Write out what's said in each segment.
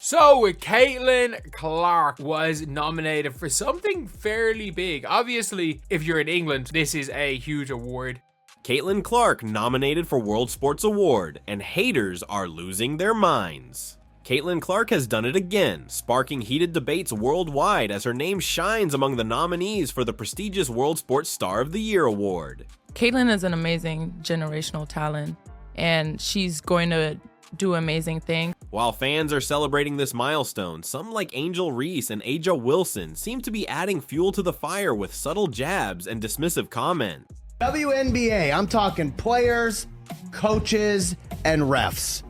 So, Caitlyn Clark was nominated for something fairly big. Obviously, if you're in England, this is a huge award. Caitlyn Clark nominated for World Sports Award, and haters are losing their minds. Caitlyn Clark has done it again, sparking heated debates worldwide as her name shines among the nominees for the prestigious World Sports Star of the Year award. Caitlyn is an amazing generational talent, and she's going to do amazing things. While fans are celebrating this milestone, some like Angel Reese and Aja Wilson seem to be adding fuel to the fire with subtle jabs and dismissive comments. WNBA, I'm talking players, coaches, and refs.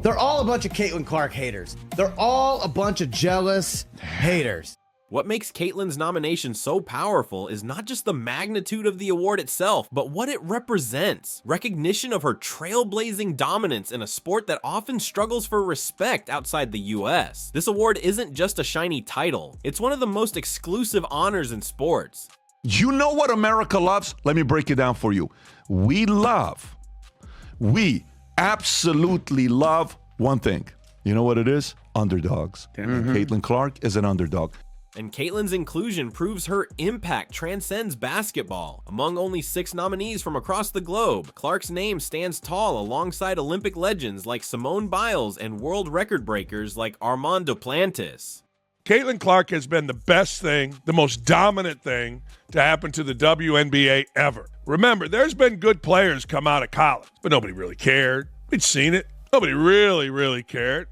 They're all a bunch of Caitlyn Clark haters. They're all a bunch of jealous haters. What makes Caitlyn's nomination so powerful is not just the magnitude of the award itself, but what it represents. Recognition of her trailblazing dominance in a sport that often struggles for respect outside the US. This award isn't just a shiny title, it's one of the most exclusive honors in sports. You know what America loves? Let me break it down for you. We absolutely love one thing. You know what it is? Underdogs. Caitlyn Clark is an underdog. And Caitlyn's inclusion proves her impact transcends basketball. Among only 6 nominees from across the globe, Clark's name stands tall alongside Olympic legends like Simone Biles and world record breakers like Armand Duplantis. Caitlyn Clark has been the best thing, the most dominant thing to happen to the WNBA ever. Remember, there's been good players come out of college, but nobody really cared. We'd seen it. Nobody really cared.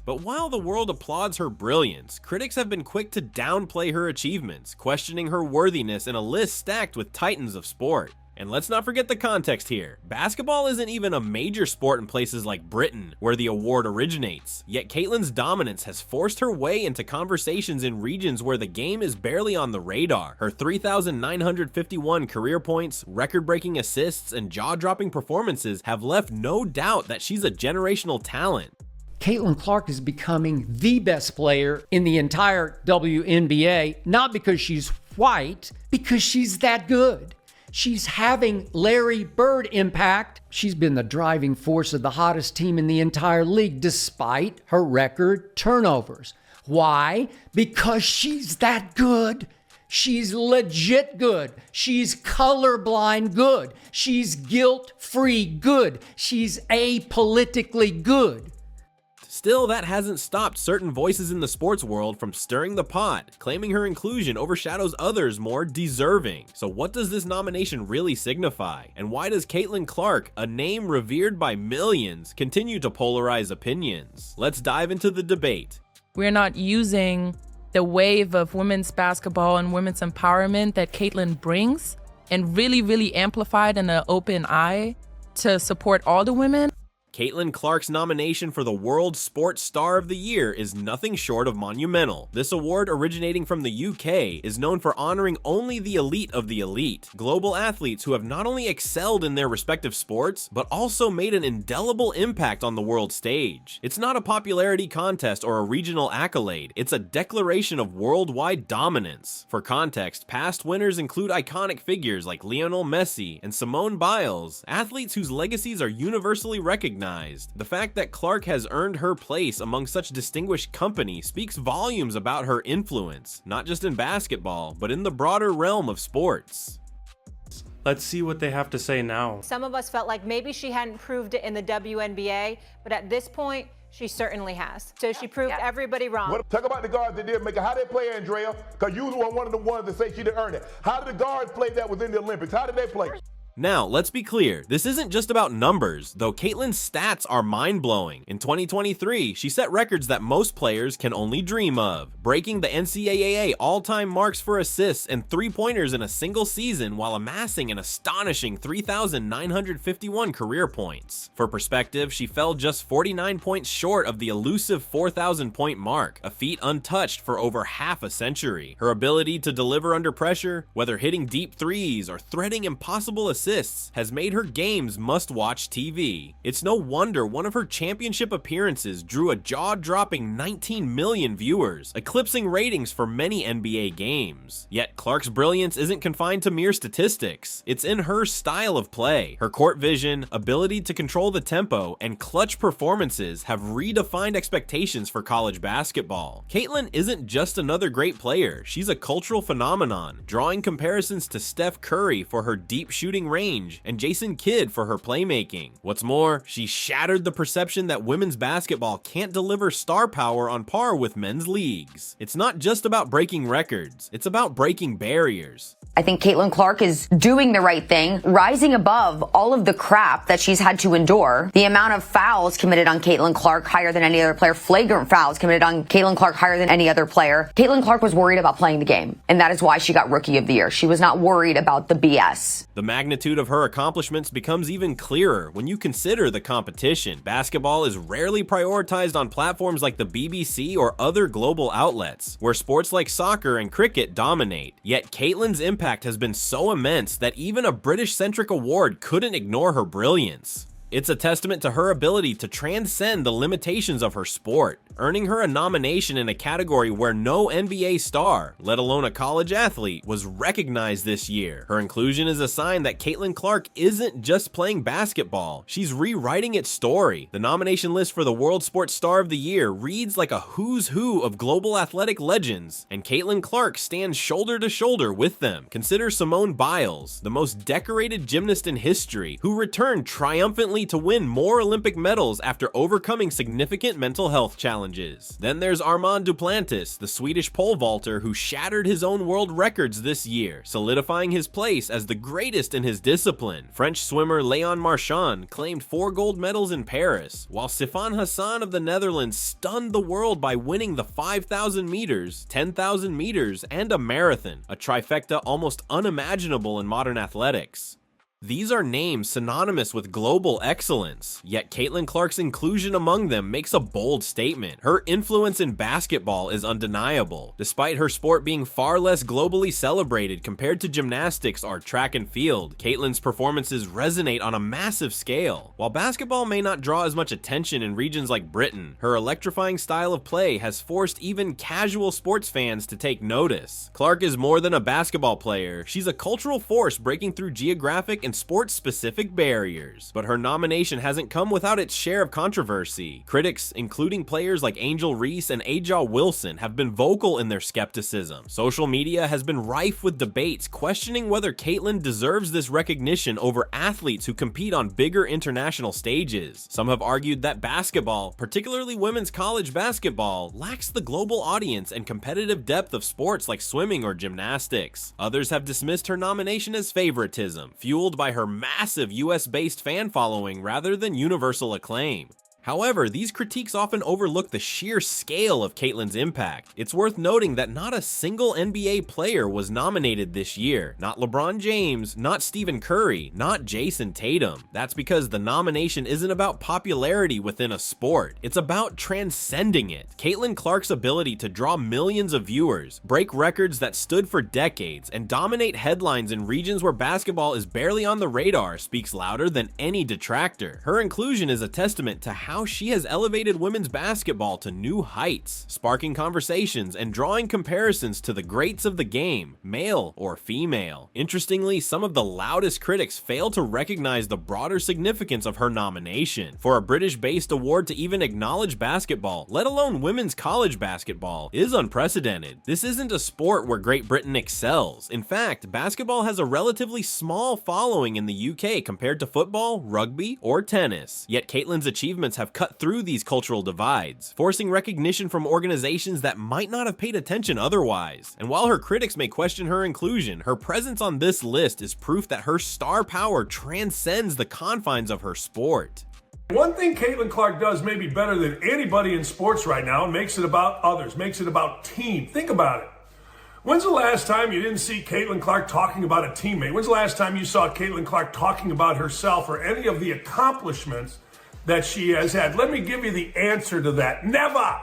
But while the world applauds her brilliance, critics have been quick to downplay her achievements, questioning her worthiness in a list stacked with titans of sport. And let's not forget the context here. Basketball isn't even a major sport in places like Britain, where the award originates. Yet Caitlyn's dominance has forced her way into conversations in regions where the game is barely on the radar. Her 3,951 career points, record-breaking assists, and jaw-dropping performances have left no doubt that she's a generational talent. Caitlyn Clark is becoming the best player in the entire WNBA, not because she's white, because she's that good. She's having Larry Bird impact. She's been the driving force of the hottest team in the entire league, despite her record turnovers. Why? Because she's that good. She's legit good. She's colorblind good. She's guilt-free good. She's apolitically good. Still, that hasn't stopped certain voices in the sports world from stirring the pot, claiming her inclusion overshadows others more deserving. So what does this nomination really signify? And why does Caitlyn Clark, a name revered by millions, continue to polarize opinions? Let's dive into the debate. We're not using the wave of women's basketball and women's empowerment that Caitlyn brings and really amplified in an open eye to support all the women. Caitlyn Clark's nomination for the World Sports Star of the Year is nothing short of monumental. This award, originating from the UK, is known for honoring only the elite of the elite, global athletes who have not only excelled in their respective sports, but also made an indelible impact on the world stage. It's not a popularity contest or a regional accolade, it's a declaration of worldwide dominance. For context, past winners include iconic figures like Lionel Messi and Simone Biles, athletes whose legacies are universally recognized. The fact that Clark has earned her place among such distinguished company speaks volumes about her influence, not just in basketball, but in the broader realm of sports. Let's see what they have to say now. Some of us felt like maybe she hadn't proved it in the WNBA, but at this point, she certainly has. So she proved everybody wrong. Talk about the guards that did make it. How they play, Andrea? Because you were one of the ones that say she didn't earn it. How did the guards play that was in the Olympics? How did they play? Now, let's be clear, this isn't just about numbers, though Caitlyn's stats are mind-blowing. In 2023, she set records that most players can only dream of, breaking the NCAA all-time marks for assists and three-pointers in a single season while amassing an astonishing 3,951 career points. For perspective, she fell just 49 points short of the elusive 4,000-point mark, a feat untouched for over half a century. Her ability to deliver under pressure, whether hitting deep threes or threading impossible assists, assists has made her games must-watch TV. It's no wonder one of her championship appearances drew a jaw-dropping 19 million viewers, eclipsing ratings for many NBA games. Yet Clark's brilliance isn't confined to mere statistics. It's in her style of play. Her court vision, ability to control the tempo, and clutch performances have redefined expectations for college basketball. Caitlyn isn't just another great player, she's a cultural phenomenon, drawing comparisons to Steph Curry for her deep shooting range and Jason Kidd for her playmaking. What's more, she shattered the perception that women's basketball can't deliver star power on par with men's leagues. It's not just about breaking records, it's about breaking barriers. I think Caitlyn Clark is doing the right thing, rising above all of the crap that she's had to endure. The amount of fouls committed on Caitlyn Clark higher than any other player, flagrant fouls committed on Caitlyn Clark higher than any other player. Caitlyn Clark was worried about playing the game, and that is why she got Rookie of the Year. She was not worried about the BS. The magnitude of her accomplishments becomes even clearer when you consider the competition. Basketball is rarely prioritized on platforms like the BBC or other global outlets, where sports like soccer and cricket dominate. Yet Caitlyn's impact has been so immense that even a British-centric award couldn't ignore her brilliance. It's a testament to her ability to transcend the limitations of her sport, earning her a nomination in a category where no NBA star, let alone a college athlete, was recognized this year. Her inclusion is a sign that Caitlyn Clark isn't just playing basketball, she's rewriting its story. The nomination list for the World Sports Star of the Year reads like a who's who of global athletic legends, and Caitlyn Clark stands shoulder to shoulder with them. Consider Simone Biles, the most decorated gymnast in history, who returned triumphantly to win more Olympic medals after overcoming significant mental health challenges. Then there's Armand Duplantis, the Swedish pole vaulter who shattered his own world records this year, solidifying his place as the greatest in his discipline. French swimmer Léon Marchand claimed 4 gold medals in Paris, while Sifan Hassan of the Netherlands stunned the world by winning the 5,000 meters, 10,000 meters, and a marathon, a trifecta almost unimaginable in modern athletics. These are names synonymous with global excellence, yet Caitlyn Clark's inclusion among them makes a bold statement. Her influence in basketball is undeniable, despite her sport being far less globally celebrated compared to gymnastics or track and field. Caitlyn's performances resonate on a massive scale. While basketball may not draw as much attention in regions like Britain, her electrifying style of play has forced even casual sports fans to take notice. Clark is more than a basketball player, she's a cultural force breaking through geographic and sports-specific barriers. But her nomination hasn't come without its share of controversy. Critics, including players like Angel Reese and Aja Wilson, have been vocal in their skepticism. Social media has been rife with debates questioning whether Caitlyn deserves this recognition over athletes who compete on bigger international stages. Some have argued that basketball, particularly women's college basketball, lacks the global audience and competitive depth of sports like swimming or gymnastics. Others have dismissed her nomination as favoritism, fueled by her massive US-based fan following rather than universal acclaim. However, these critiques often overlook the sheer scale of Caitlyn's impact. It's worth noting that not a single NBA player was nominated this year. Not LeBron James, not Stephen Curry, not Jason Tatum. That's because the nomination isn't about popularity within a sport. It's about transcending it. Caitlyn Clark's ability to draw millions of viewers, break records that stood for decades, and dominate headlines in regions where basketball is barely on the radar speaks louder than any detractor. Her inclusion is a testament to how she has elevated women's basketball to new heights, sparking conversations and drawing comparisons to the greats of the game, male or female. Interestingly, some of the loudest critics fail to recognize the broader significance of her nomination. For a British-based award to even acknowledge basketball, let alone women's college basketball, is unprecedented. This isn't a sport where Great Britain excels. In fact, basketball has a relatively small following in the UK compared to football, rugby, or tennis. Yet Caitlyn's achievements have cut through these cultural divides, forcing recognition from organizations that might not have paid attention otherwise. And while her critics may question her inclusion, her presence on this list is proof that her star power transcends the confines of her sport. One thing Caitlyn Clark does maybe better than anybody in sports right now, and makes it about others, makes it about team. Think about it. When's the last time you didn't see Caitlyn Clark talking about a teammate? When's the last time you saw Caitlyn Clark talking about herself or any of the accomplishments that she has had? Let me give you the answer to that. Never!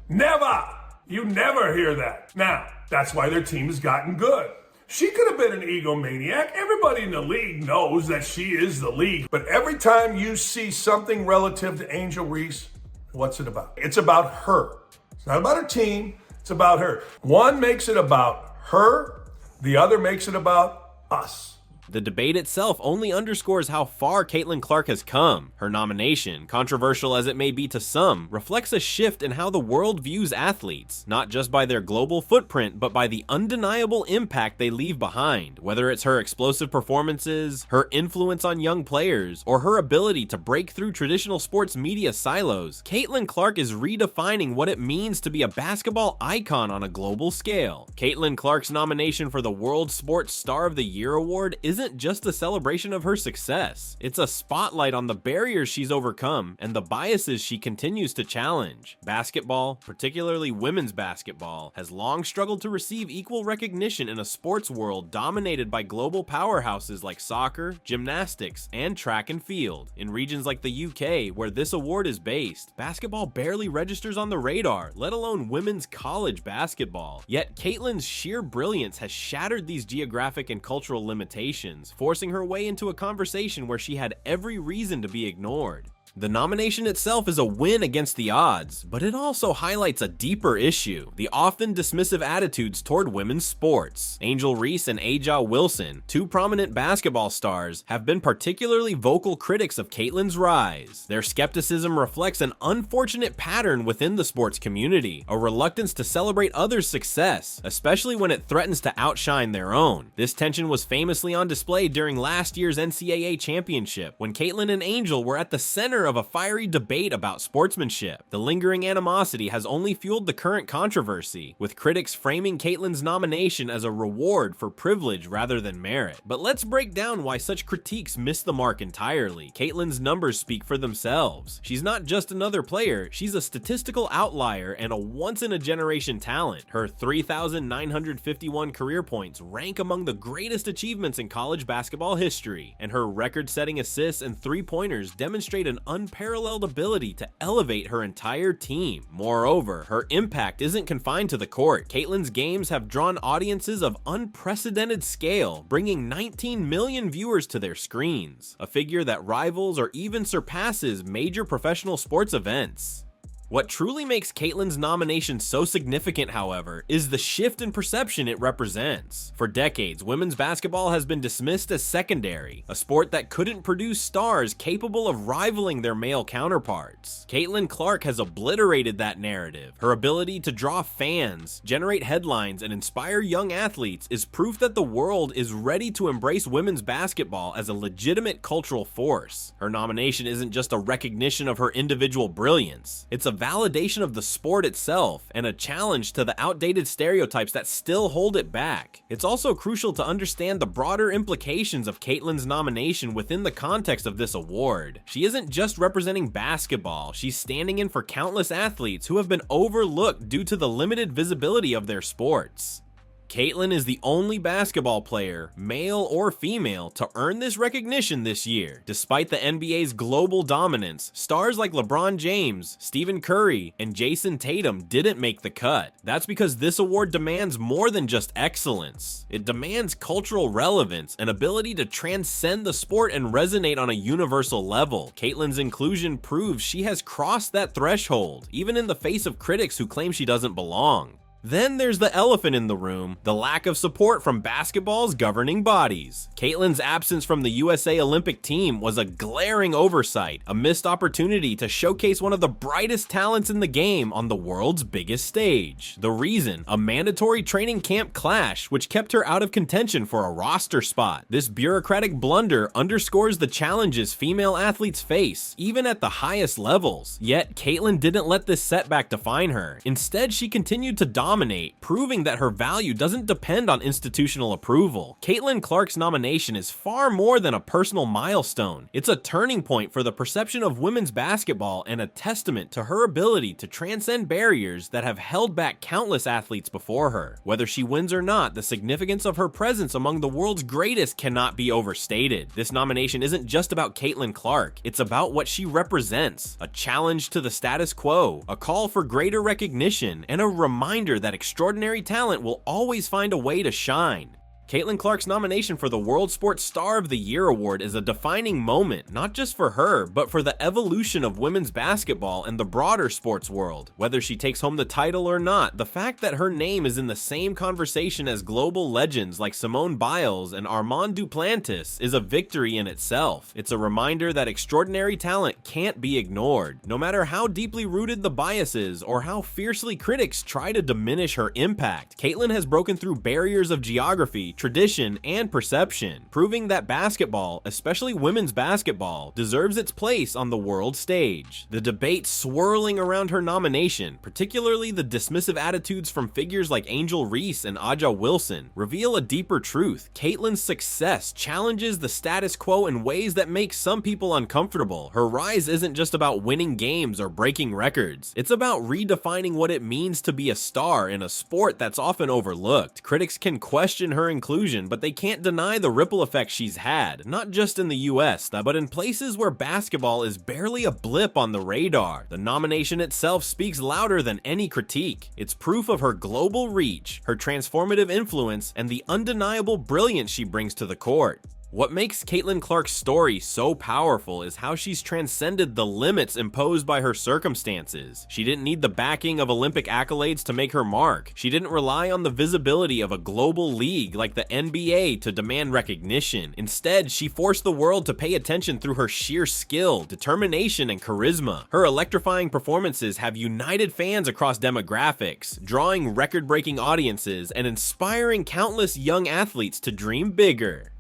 Never! You never hear that. Now, that's why their team has gotten good. She could have been an egomaniac. Everybody in the league knows that she is the league. But every time you see something relative to Angel Reese, what's it about? It's about her. It's not about her team. It's about her. One makes it about her. The other makes it about us. The debate itself only underscores how far Caitlyn Clark has come. Her nomination, controversial as it may be to some, reflects a shift in how the world views athletes, not just by their global footprint, but by the undeniable impact they leave behind. Whether it's her explosive performances, her influence on young players, or her ability to break through traditional sports media silos, Caitlyn Clark is redefining what it means to be a basketball icon on a global scale. Caitlyn Clark's nomination for the World Sports Star of the Year award isn't just a celebration of her success. It's a spotlight on the barriers she's overcome and the biases she continues to challenge. Basketball, particularly women's basketball, has long struggled to receive equal recognition in a sports world dominated by global powerhouses like soccer, gymnastics, and track and field. In regions like the UK, where this award is based, basketball barely registers on the radar, let alone women's college basketball. Yet Caitlyn's sheer brilliance has shattered these geographic and cultural limitations, forcing her way into a conversation where she had every reason to be ignored. The nomination itself is a win against the odds, but it also highlights a deeper issue: the often dismissive attitudes toward women's sports. Angel Reese and A'ja Wilson, two prominent basketball stars, have been particularly vocal critics of Caitlyn's rise. Their skepticism reflects an unfortunate pattern within the sports community, a reluctance to celebrate others' success, especially when it threatens to outshine their own. This tension was famously on display during last year's NCAA championship, when Caitlyn and Angel were at the center of a fiery debate about sportsmanship. The lingering animosity has only fueled the current controversy, with critics framing Caitlyn's nomination as a reward for privilege rather than merit. But let's break down why such critiques miss the mark entirely. Caitlyn's numbers speak for themselves. She's not just another player, she's a statistical outlier and a once-in-a-generation talent. Her 3,951 career points rank among the greatest achievements in college basketball history, and her record-setting assists and three-pointers demonstrate an unparalleled ability to elevate her entire team. Moreover, her impact isn't confined to the court. Caitlyn's games have drawn audiences of unprecedented scale, bringing 19 million viewers to their screens, a figure that rivals or even surpasses major professional sports events. What truly makes Caitlyn's nomination so significant, however, is the shift in perception it represents. For decades, women's basketball has been dismissed as secondary, a sport that couldn't produce stars capable of rivaling their male counterparts. Caitlyn Clark has obliterated that narrative. Her ability to draw fans, generate headlines, and inspire young athletes is proof that the world is ready to embrace women's basketball as a legitimate cultural force. Her nomination isn't just a recognition of her individual brilliance, it's a validation of the sport itself and a challenge to the outdated stereotypes that still hold it back. It's also crucial to understand the broader implications of Caitlyn's nomination within the context of this award. She isn't just representing basketball, she's standing in for countless athletes who have been overlooked due to the limited visibility of their sports. Caitlyn is the only basketball player, male or female, to earn this recognition this year. Despite the NBA's global dominance, stars like LeBron James, Stephen Curry, and Jason Tatum didn't make the cut. That's because this award demands more than just excellence. It demands cultural relevance, an ability to transcend the sport and resonate on a universal level. Caitlyn's inclusion proves she has crossed that threshold, even in the face of critics who claim she doesn't belong. Then there's the elephant in the room, the lack of support from basketball's governing bodies. Caitlyn's absence from the USA Olympic team was a glaring oversight, a missed opportunity to showcase one of the brightest talents in the game on the world's biggest stage. The reason? A mandatory training camp clash, which kept her out of contention for a roster spot. This bureaucratic blunder underscores the challenges female athletes face, even at the highest levels. Yet, Caitlyn didn't let this setback define her. Instead, she continued to dominate, proving that her value doesn't depend on institutional approval. Caitlyn Clark's nomination is far more than a personal milestone. It's a turning point for the perception of women's basketball and a testament to her ability to transcend barriers that have held back countless athletes before her. Whether she wins or not, the significance of her presence among the world's greatest cannot be overstated. This nomination isn't just about Caitlyn Clark, it's about what she represents: a challenge to the status quo, a call for greater recognition, and a reminder that extraordinary talent will always find a way to shine. Caitlyn Clark's nomination for the World Sports Star of the Year award is a defining moment, not just for her, but for the evolution of women's basketball and the broader sports world. Whether she takes home the title or not, the fact that her name is in the same conversation as global legends like Simone Biles and Armand Duplantis is a victory in itself. It's a reminder that extraordinary talent can't be ignored, no matter how deeply rooted the biases or how fiercely critics try to diminish her impact. Caitlyn has broken through barriers of geography, tradition, and perception, proving that basketball, especially women's basketball, deserves its place on the world stage. The debate swirling around her nomination, particularly the dismissive attitudes from figures like Angel Reese and Aja Wilson, reveal a deeper truth. Caitlyn's success challenges the status quo in ways that make some people uncomfortable. Her rise isn't just about winning games or breaking records. It's about redefining what it means to be a star in a sport that's often overlooked. Critics can question her inclusion, but they can't deny the ripple effect she's had, not just in the US, but in places where basketball is barely a blip on the radar. The nomination itself speaks louder than any critique. It's proof of her global reach, her transformative influence, and the undeniable brilliance she brings to the court. What makes Caitlyn Clark's story so powerful is how she's transcended the limits imposed by her circumstances. She didn't need the backing of Olympic accolades to make her mark. She didn't rely on the visibility of a global league like the NBA to demand recognition. Instead, she forced the world to pay attention through her sheer skill, determination, and charisma. Her electrifying performances have united fans across demographics, drawing record-breaking audiences and inspiring countless young athletes to dream bigger.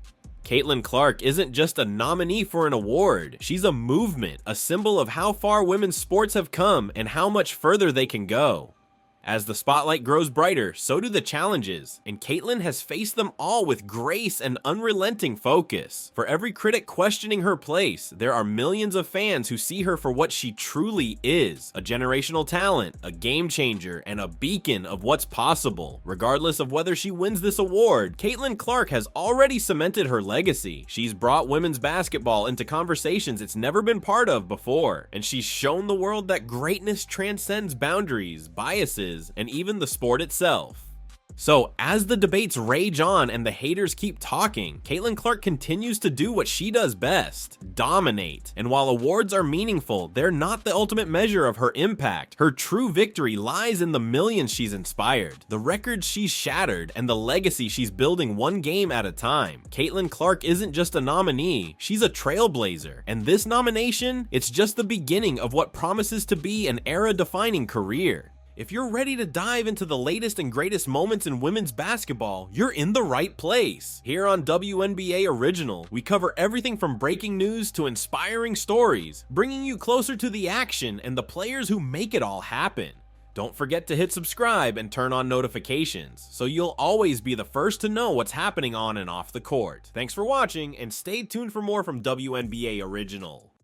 Caitlyn Clark isn't just a nominee for an award, she's a movement, a symbol of how far women's sports have come and how much further they can go. As the spotlight grows brighter, so do the challenges, and Caitlyn has faced them all with grace and unrelenting focus. For every critic questioning her place, there are millions of fans who see her for what she truly is, a generational talent, a game changer, and a beacon of what's possible. Regardless of whether she wins this award, Caitlyn Clark has already cemented her legacy. She's brought women's basketball into conversations it's never been part of before, and she's shown the world that greatness transcends boundaries, biases, and even the sport itself. So, as the debates rage on and the haters keep talking, Caitlyn Clark continues to do what she does best: dominate. And while awards are meaningful, they're not the ultimate measure of her impact. Her true victory lies in the millions she's inspired, the records she's shattered, and the legacy she's building one game at a time. Caitlyn Clark isn't just a nominee, she's a trailblazer. And this nomination, it's just the beginning of what promises to be an era-defining career. If you're ready to dive into the latest and greatest moments in women's basketball, you're in the right place. Here on WNBA Original, we cover everything from breaking news to inspiring stories, bringing you closer to the action and the players who make it all happen. Don't forget to hit subscribe and turn on notifications, so you'll always be the first to know what's happening on and off the court. Thanks for watching, and stay tuned for more from WNBA Original.